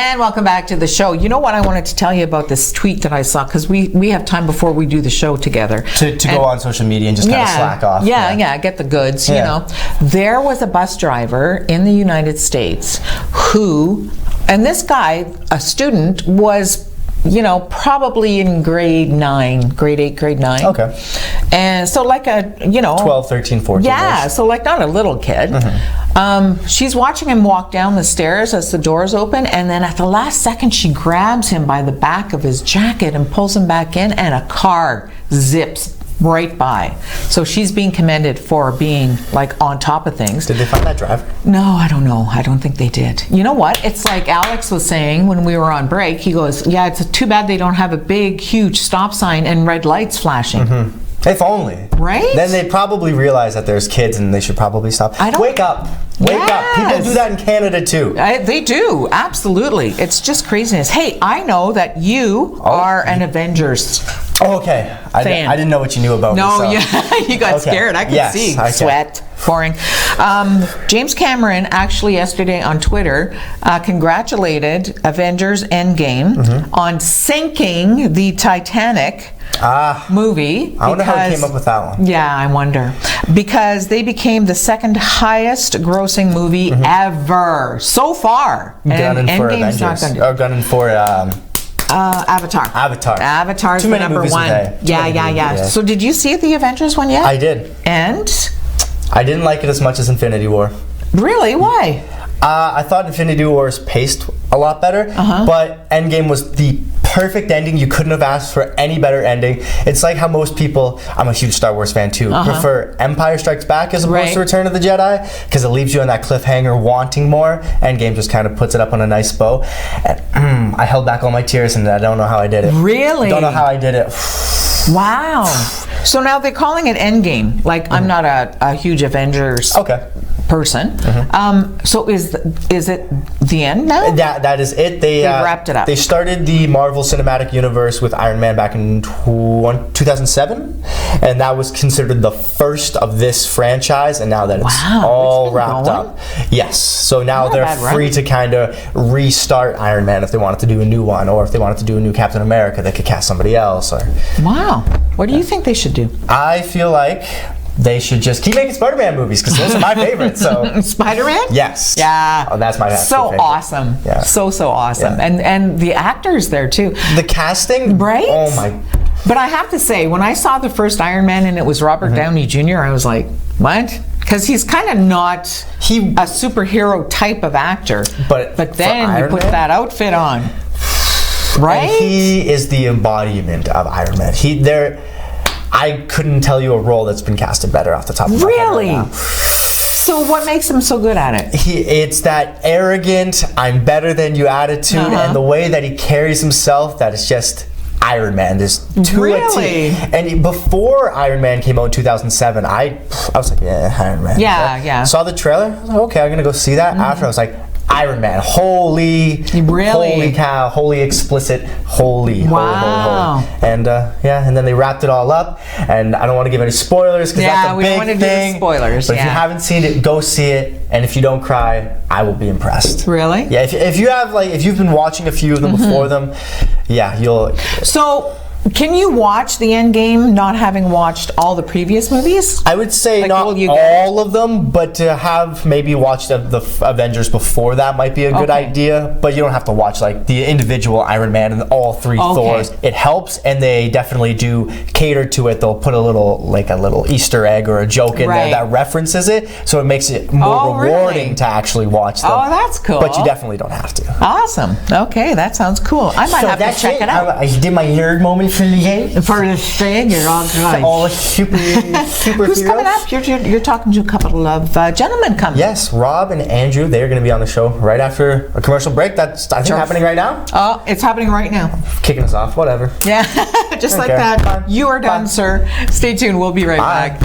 S1: And welcome back to the show. You know what I wanted to tell you about this tweet that I saw, because we have time before we do the show together.
S2: To go on social media and just kind of slack off.
S1: Yeah, get the goods, you know. There was a bus driver in the United States who, and this guy, a student, was, you know, probably in grade 8, grade 9.
S2: Okay.
S1: And so like a, you know. 12,
S2: 13, 14.
S1: Yeah, so like not a little kid. She's watching him walk down the stairs as the doors open, and then at the last second she grabs him by the back of his jacket and pulls him back in, and a car zips right by. So she's being commended for being like on top of things.
S2: Did they find that driver?
S1: No, I don't know. I don't think they did. You know what? It's like Alex was saying when we were on break. He goes, yeah, it's too bad they don't have a big, huge stop sign and red lights flashing.
S2: If only.
S1: Right?
S2: Then they probably realize that there's kids and they should probably stop. Wake up. Wake up. People do that in Canada too.
S1: They do. Absolutely. It's just craziness. Hey, I know that you are an Avengers
S2: okay.
S1: fan.
S2: I didn't know what you knew about me.
S1: No,
S2: So.
S1: yeah, you got scared. I could see. Sweat. Pouring. James Cameron actually yesterday on Twitter congratulated Avengers Endgame on sinking the Titanic movie.
S2: I wonder how he came up with that one.
S1: Yeah, I wonder. Because they became the second highest grossing movie ever so far.
S2: Gunning for
S1: Endgame's not
S2: Avengers.
S1: gonna
S2: Or gunning for
S1: Avatar.
S2: Too
S1: Avatar's the
S2: many
S1: number
S2: movies a
S1: one.
S2: day.
S1: Yeah. So did you see the Avengers one yet?
S2: I did.
S1: And?
S2: I didn't like it as much as Infinity War.
S1: Really? Why?
S2: I thought Infinity War's paced a lot better, but Endgame was the perfect ending. You couldn't have asked for any better ending. It's like how most people, I'm a huge Star Wars fan too, prefer Empire Strikes Back as opposed to Return of the Jedi, because it leaves you on that cliffhanger wanting more. Endgame just kind of puts it up on a nice bow. And I held back all my tears and I don't know how I did it.
S1: Really?
S2: Don't know how I did it.
S1: Wow. So now they're calling it Endgame. Like, I'm not a huge Avengers person. So is it the end now?
S2: That is it. They
S1: wrapped it up.
S2: They started the Marvel Cinematic Universe with Iron Man back in 2007, and that was considered the first of this franchise. And now that it's all wrapped up, yes. So now they're free to kind of restart Iron Man if they wanted to do a new one, or if they wanted to do a new Captain America, they could cast somebody else. Or
S1: what do you think they should do?
S2: I feel like they should just keep making Spider-Man movies, because those are my favorites. So
S1: Spider-Man?
S2: Yes.
S1: Yeah.
S2: Oh, that's my
S1: so
S2: favorite.
S1: Awesome.
S2: Yeah.
S1: So awesome.
S2: Yeah.
S1: And the actors there too.
S2: The casting,
S1: right?
S2: Oh my.
S1: But I have to say, when I saw the first Iron Man and it was Robert Downey Jr., I was like, what? Because he's kind of not a superhero type of actor. But then you put that outfit on. Right?
S2: And he is the embodiment of Iron Man. I couldn't tell you a role that's been casted better off the top of my head right now.
S1: So what makes him so good at it?
S2: It's that arrogant, I'm better than you attitude, and the way that he carries himself, that is just Iron Man. There's to a T. And before Iron Man came out in 2007, I was like, yeah, Iron Man.
S1: Yeah.
S2: Saw the trailer, I was like, okay, I'm gonna go see that. After, I was like, Iron Man, holy cow, holy explicit, holy. And and then they wrapped it all up, and I don't want to give any spoilers, because that's a
S1: we
S2: big
S1: don't want to
S2: thing.
S1: do spoilers.
S2: But if you haven't seen it, go see it, and if you don't cry, I will be impressed.
S1: Really?
S2: Yeah. If you've been watching a few of them before them, you'll.
S1: So, can you watch the Endgame not having watched all the previous movies?
S2: I would say not all of them, but to have maybe watched the Avengers before that might be a good idea. But you don't have to watch like the individual Iron Man and all three Thors. It helps, and they definitely do cater to it. They'll put a little Easter egg or a joke in there that references it, so it makes it more rewarding to actually watch them.
S1: Oh, that's cool.
S2: But you definitely don't have to.
S1: Awesome. Okay, that sounds cool. I might have to check it out.
S2: I did my nerd moment for the
S1: thing. You're all good.
S2: All super
S1: Who's coming up? You're talking to a couple of gentlemen coming.
S2: Yes, Rob and Andrew. They're going to be on the show right after a commercial break. That's I think happening right now.
S1: Oh, it's happening right now.
S2: Kicking us off. Whatever.
S1: Yeah, just like that. Bye. You are done, sir. Stay tuned. We'll be right back.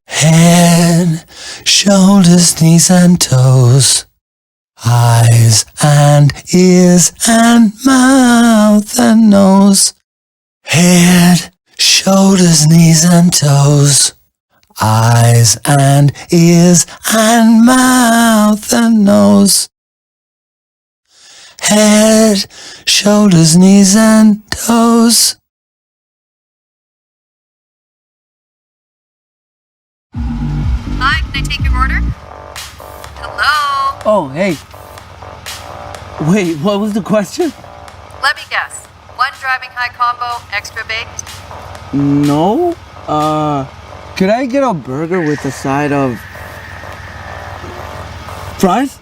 S6: Head, shoulders knees and toes, eyes and ears and mouth and nose, head, shoulders, knees and toes, eyes and ears and mouth and nose, head, shoulders, knees and toes.
S14: Hi, can I take your order? Hello?
S17: Oh, hey. Wait, what was the question?
S14: Let me guess. One driving high combo, extra baked?
S17: No? Could I get a burger with a side of fries?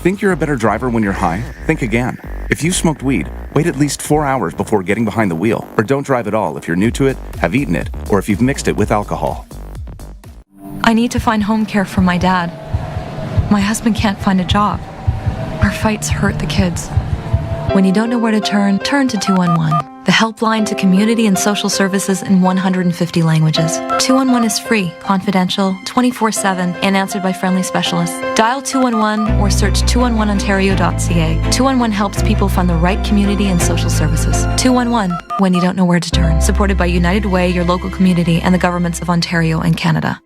S18: Think you're a better driver when you're high? Think again. If you've smoked weed, wait at least 4 hours before getting behind the wheel, or don't drive at all if you're new to it, have eaten it, or if you've mixed it with alcohol.
S19: I need to find home care for my dad. My husband can't find a job. Our fights hurt the kids. When you don't know where to turn to 211, the helpline to community and social services in 150 languages. 211 is free, confidential, 24/7, and answered by friendly specialists. Dial 211 or search 211ontario.ca. 211 helps people find the right community and social services. 211, when you don't know where to turn. Supported by United Way, your local community, and the governments of Ontario and Canada.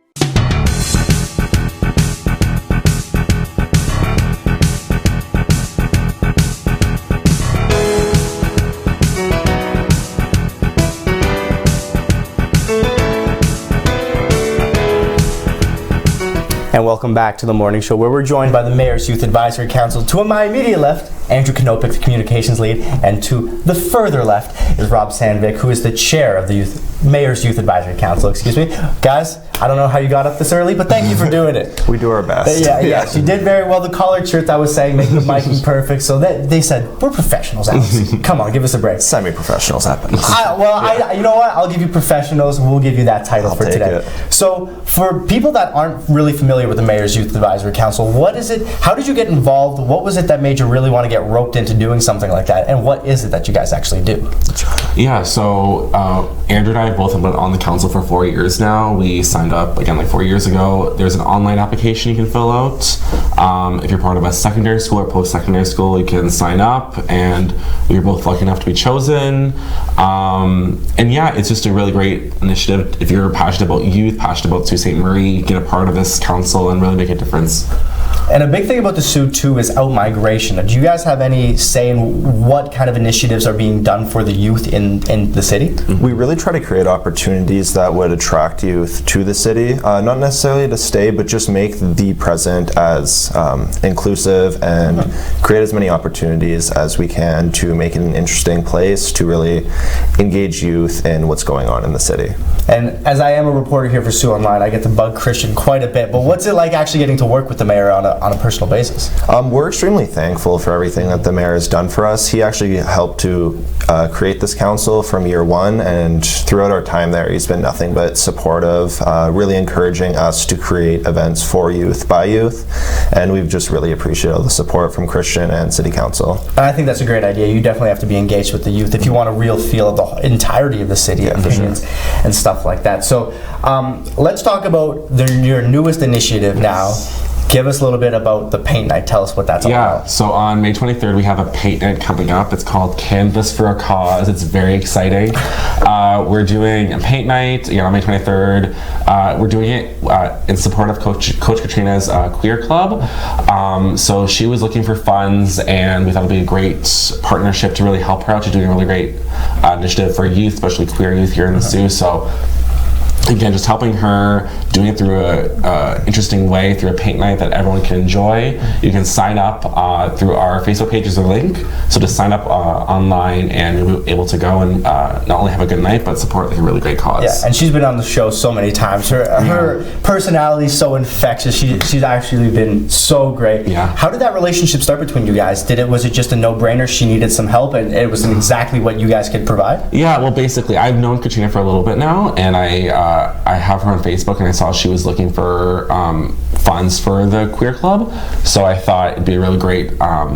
S2: And welcome back to the morning show, where we're joined by the Mayor's Youth Advisory Council. To my immediate left, Andrew Knopik, the communications lead, and to the further left is Rob Sandvik, who is the chair of the Mayor's Youth Advisory Council. Excuse me, guys. I don't know how you got up this early, but thank you for doing it.
S20: We do our best.
S2: Yeah. She did very well. The collared shirt I was saying, making the mic perfect. So they said we're professionals. Alex. Come on, give us a break.
S20: Semi-professionals happen.
S2: You know what? I'll give you professionals. We'll give you that title for today. So for people that aren't really familiar with the Mayor's Youth Advisory Council, what is it? How did you get involved? What was it that made you really want to get roped into doing something like that? And what is it that you guys actually do?
S21: Yeah, so Andrew and I both have been on the council for 4 years now. We signed up again like 4 years ago. There's an online application you can fill out. If you're part of a secondary school or post-secondary school, you can sign up, and we were both lucky enough to be chosen. And yeah, it's just a really great initiative. If you're passionate about youth, passionate about Sault Ste. Marie, get a part of this council and really make a difference.
S2: And a big thing about the Sault too is out-migration. Do you guys have any say in what kind of initiatives are being done for the youth in the city?
S20: We really try to create opportunities that would attract youth to the city, not necessarily to stay, but just make the present as inclusive and create as many opportunities as we can to make it an interesting place to really engage youth in what's going on in the city.
S2: And as I am a reporter here for Sault Online, I get to bug Christian quite a bit, but what's it like actually getting to work with the mayor on a personal basis?
S20: We're extremely thankful for everything that the mayor has done for us. He actually helped to create this council from year one, and throughout our time there, he's been nothing but supportive, really encouraging us to create events for youth by youth, and we've just really appreciated the support from Christian and City Council.
S2: And I think that's a great idea. You definitely have to be engaged with the youth if you want a real feel of the entirety of the city, opinions and stuff like that. So let's talk about your newest initiative now. Give us a little bit about the paint night. Tell us what that's all about.
S21: Yeah, so on May 23rd, we have a paint night coming up. It's called Canvas for a Cause. It's very exciting. We're doing a paint night on May 23rd. We're doing it in support of Coach Katrina's Queer Club. So she was looking for funds, and we thought it'd be a great partnership to really help her out. She's doing a really great initiative for youth, especially queer youth here in the Sault. So again, just helping her, doing it through a interesting way, through a paint night that everyone can enjoy. You can sign up through our Facebook page. There's a link, so just sign up online, and you'll be able to go and not only have a good night, but support like a really great cause.
S2: Yeah, and she's been on the show so many times. Her personality is so infectious. She's actually been so great.
S21: Yeah.
S2: How did that relationship start between you guys? Was it just a no-brainer? She needed some help, and it was exactly what you guys could provide?
S21: Yeah, well, basically, I've known Katrina for a little bit now, and I have her on Facebook, and I saw she was looking for funds for the queer club. So I thought it'd be a really great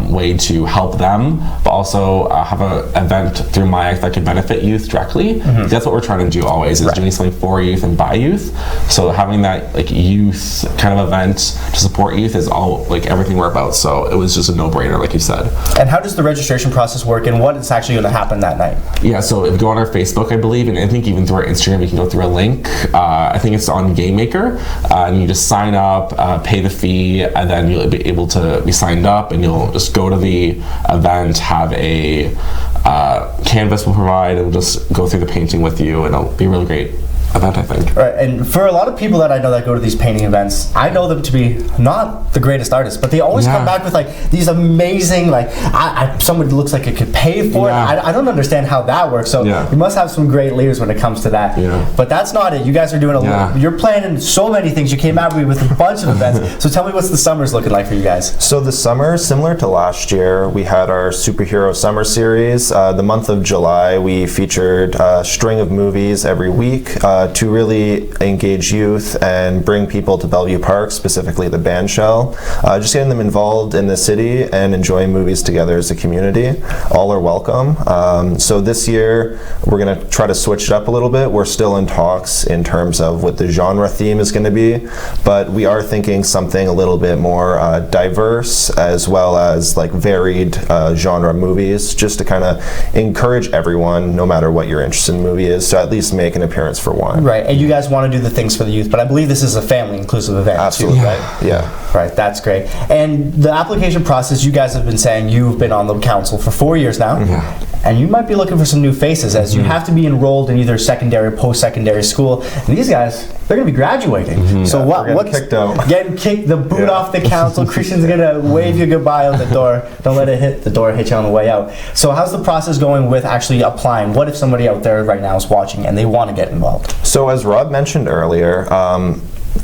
S21: way to help them, but also have an event through MIAC that could benefit youth directly. That's what we're trying to do always, is doing something for youth and by youth. So having that like youth kind of event to support youth is all like everything we're about. So it was just a no-brainer, like you said.
S2: And how does the registration process work, and what is actually going to happen that night?
S21: Yeah, so if you go on our Facebook, I believe, and I think even through our Instagram, you can go through a link. I think it's on Game Maker, and you just sign up, pay the fee, and then you'll be able to be signed up, and you'll just go to the event, have a canvas we'll provide, and we'll just go through the painting with you, and it'll be a really great event, I think.
S2: Right, and for a lot of people that I know that go to these painting events, I know them to be not the greatest artists, but they always come back with like these amazing, like someone looks like it could pay for it. I don't understand how that works. So you must have some great leaders when it comes to that. But that's not it. You guys are doing you're planning so many things. You came out with a bunch of events. So tell me, what's the summers looking like for you guys?
S20: So the summer, similar to last year, we had our superhero summer series. The month of July, we featured a string of movies every week to really engage youth and bring people to Bellevue Park, specifically the band shell. Just getting them involved in the city and enjoying movies together as a community. All are welcome. So this year, we're going to try to switch it up a little bit. We're still in talks in terms of what the genre theme is going to be, but we are thinking something a little bit more diverse, as well as like varied genre movies, just to kind of encourage everyone, no matter what your interest in movie is, to at least make an appearance for one.
S2: Right, and you guys want to do the things for the youth, but I believe this is a family-inclusive event.
S20: Absolutely.
S2: Too, right?
S20: Yeah.
S2: Right, that's great. And the application process, you guys have been saying you've been on the council for 4 years now. And you might be looking for some new faces, as you have to be enrolled in either secondary or post-secondary school. And these guys, they're going to be graduating. So what's
S20: kicked out?
S2: Getting kicked, the boot off the council. Christian's going to wave you goodbye out the door. Don't let it hit the door, hit you on the way out. So how's the process going with actually applying? What if somebody out there right now is watching and they want to get involved?
S20: So as Rob mentioned earlier,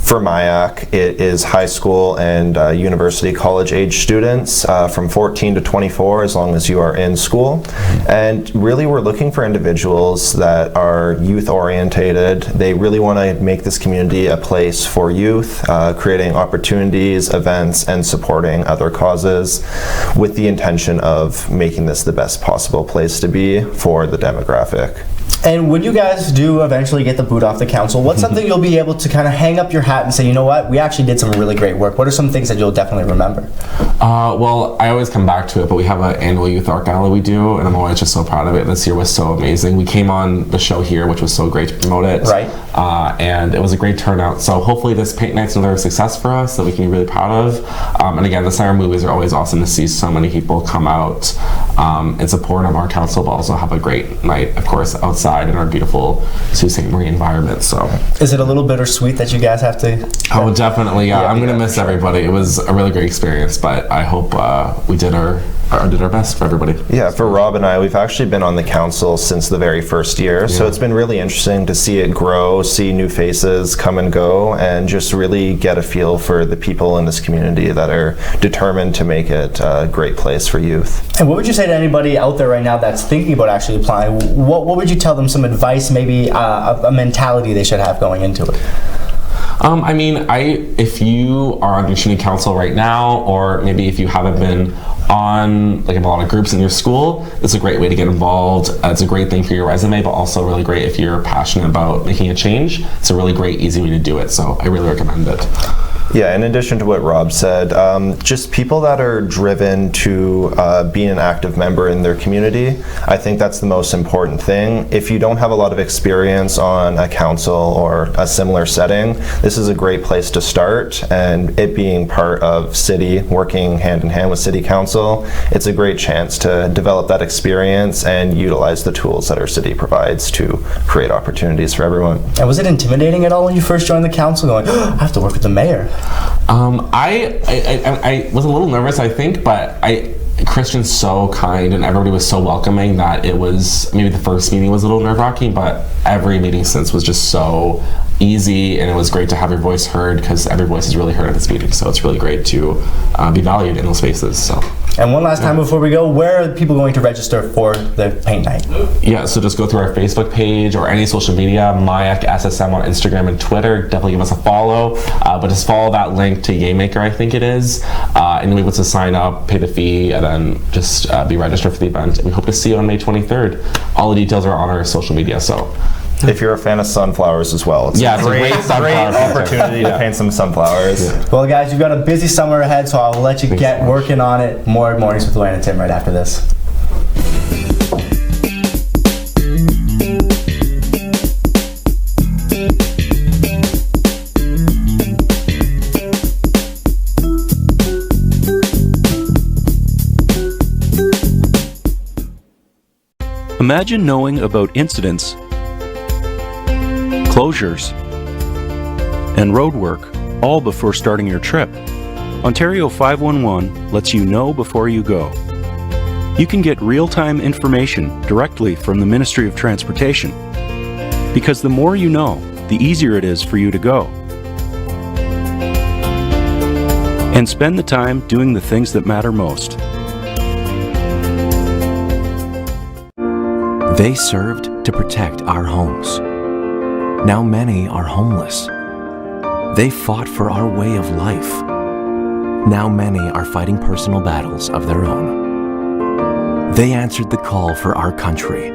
S20: for MIAC, it is high school and university college age students from 14 to 24, as long as you are in school. And really, we're looking for individuals that are youth orientated. They really want to make this community a place for youth, creating opportunities, events, and supporting other causes, with the intention of making this the best possible place to be for the demographic.
S2: And when you guys do eventually get the boot off the council, what's something you'll be able to kind of hang up your hat and say, you know what, we actually did some really great work? What are some things that you'll definitely remember?
S21: Well, I always come back to it, but we have an annual youth art gala we do, and I'm always just so proud of it. This year was so amazing. We came on the show here, which was so great to promote it.
S2: Right.
S21: And it was a great turnout. So hopefully this paint night's another success for us that we can be really proud of. And again, the summer movies are always awesome to see so many people come out in support of our council, but also have a great night, of course, outside in our beautiful Sault Ste. Marie environment. So
S2: is it a little bittersweet that you guys have to?
S21: Oh, definitely. Yeah, I'm gonna miss everybody. It was a really great experience, but I hope we did our best for everybody.
S20: Yeah, for Rob and I, we've actually been on the council since the very first year, so it's been really interesting to see it grow, see new faces come and go, and just really get a feel for the people in this community that are determined to make it a great place for youth.
S2: And what would you say to anybody out there right now that's thinking about actually applying? What would you tell them, some advice, maybe a mentality they should have going into it?
S21: I mean, if you are on your student council right now, or maybe if you haven't been on like a lot of groups in your school, it's a great way to get involved. It's a great thing for your resume, but also really great if you're passionate about making a change. It's a really great, easy way to do it, so I really recommend it.
S20: Yeah, in addition to what Rob said, just people that are driven to be an active member in their community, I think that's the most important thing. If you don't have a lot of experience on a council or a similar setting, this is a great place to start, and it being part of city, working hand in hand with city council, it's a great chance to develop that experience and utilize the tools that our city provides to create opportunities for everyone.
S2: And was it intimidating at all when you first joined the council, going, oh, I have to work with the mayor?
S21: I was a little nervous, I think, but Christian's so kind and everybody was so welcoming that it was, maybe the first meeting was a little nerve-wracking, but every meeting since was just so easy, and it was great to have your voice heard, because every voice is really heard at this meeting. So it's really great to be valued in those spaces. So.
S2: And one last time before we go, where are people going to register for the paint night?
S21: Yeah, so just go through our Facebook page or any social media, Mayak SSM on Instagram and Twitter. Definitely give us a follow, but just follow that link to Yaymaker, I think it is, and you'll be able to sign up, pay the fee, and then just be registered for the event. And we hope to see you on May 23rd. All the details are on our social media. So.
S20: If you're a fan of sunflowers as well, it's a great opportunity to paint some sunflowers.
S2: Yeah. Well, guys, you've got a busy summer ahead, so I'll let you get working on it. More Mornings with Luann and Tim right after this.
S5: Imagine knowing about incidents, closures, and road work all before starting your trip. Ontario 511 lets you know before you go. You can get real-time information directly from the Ministry of Transportation, because the more you know, the easier it is for you to go. And spend the time doing the things that matter most.
S22: They served to protect our homes. Now many are homeless. They fought for our way of life. Now many are fighting personal battles of their own. They answered the call for our country.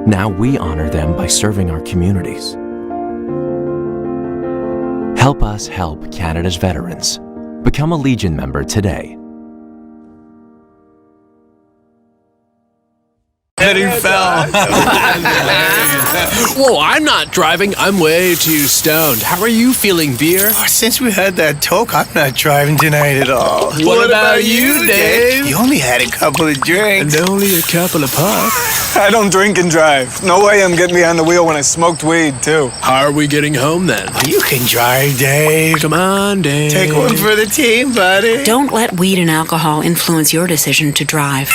S22: Now we honor them by serving our communities. Help us help Canada's veterans. Become a Legion member today.
S23: And he fell.
S24: Whoa, I'm not driving. I'm way too stoned. How are you feeling, Beer?
S23: Oh, since we had that talk, I'm not driving tonight at all.
S24: What about you, Dave?
S23: You only had a couple of drinks.
S24: And only a couple of puffs.
S23: I don't drink and drive. No way I'm getting behind the wheel when I smoked weed, too.
S24: How are we getting home, then?
S23: You can drive, Dave.
S24: Come on, Dave.
S23: Take one for the team, buddy.
S25: Don't let weed and alcohol influence your decision to drive.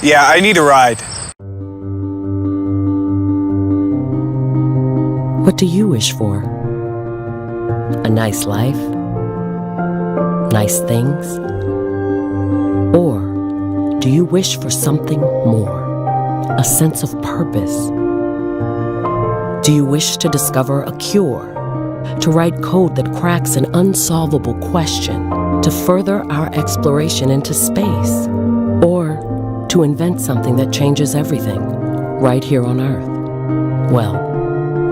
S23: Yeah, I need a ride.
S26: What do you wish for? A nice life? Nice things? Or do you wish for something more? A sense of purpose? Do you wish to discover a cure? To write code that cracks an unsolvable question? To further our exploration into space? Or to invent something that changes everything right here on Earth? Well,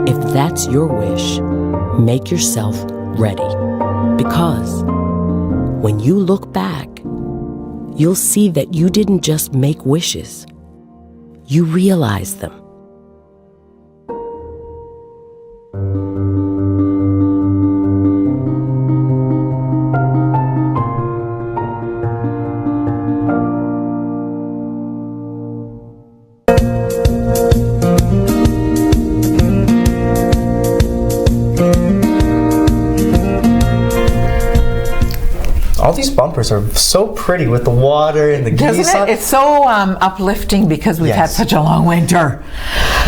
S26: if that's your wish, make yourself ready. Because when you look back, you'll see that you didn't just make wishes, you realized them.
S2: All these bumpers are so pretty with the water and the geese.
S1: Doesn't it? It's so uplifting because we've had such a long winter.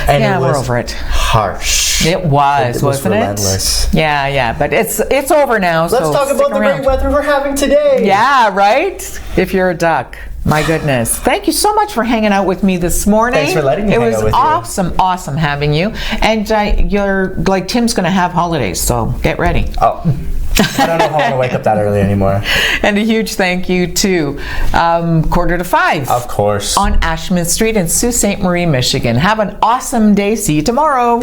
S2: And
S1: yeah,
S2: it
S1: we're
S2: was
S1: over it.
S2: Harsh.
S1: It was, wasn't
S2: relentless.
S1: it? Yeah, but it's over now.
S2: Let's talk about the great weather we're having today.
S1: Yeah, right? If you're a duck. My goodness. Thank you so much for hanging out with me this morning.
S2: Thanks for letting me hang out with you.
S1: It was awesome having you. And you're like Tim's going to have holidays, so get ready.
S2: Oh. I don't know how I'm going to wake up that early anymore.
S1: And a huge thank you to 4:45.
S2: Of course.
S1: On Ashman Street in Sault Ste. Marie, Michigan. Have an awesome day. See you tomorrow.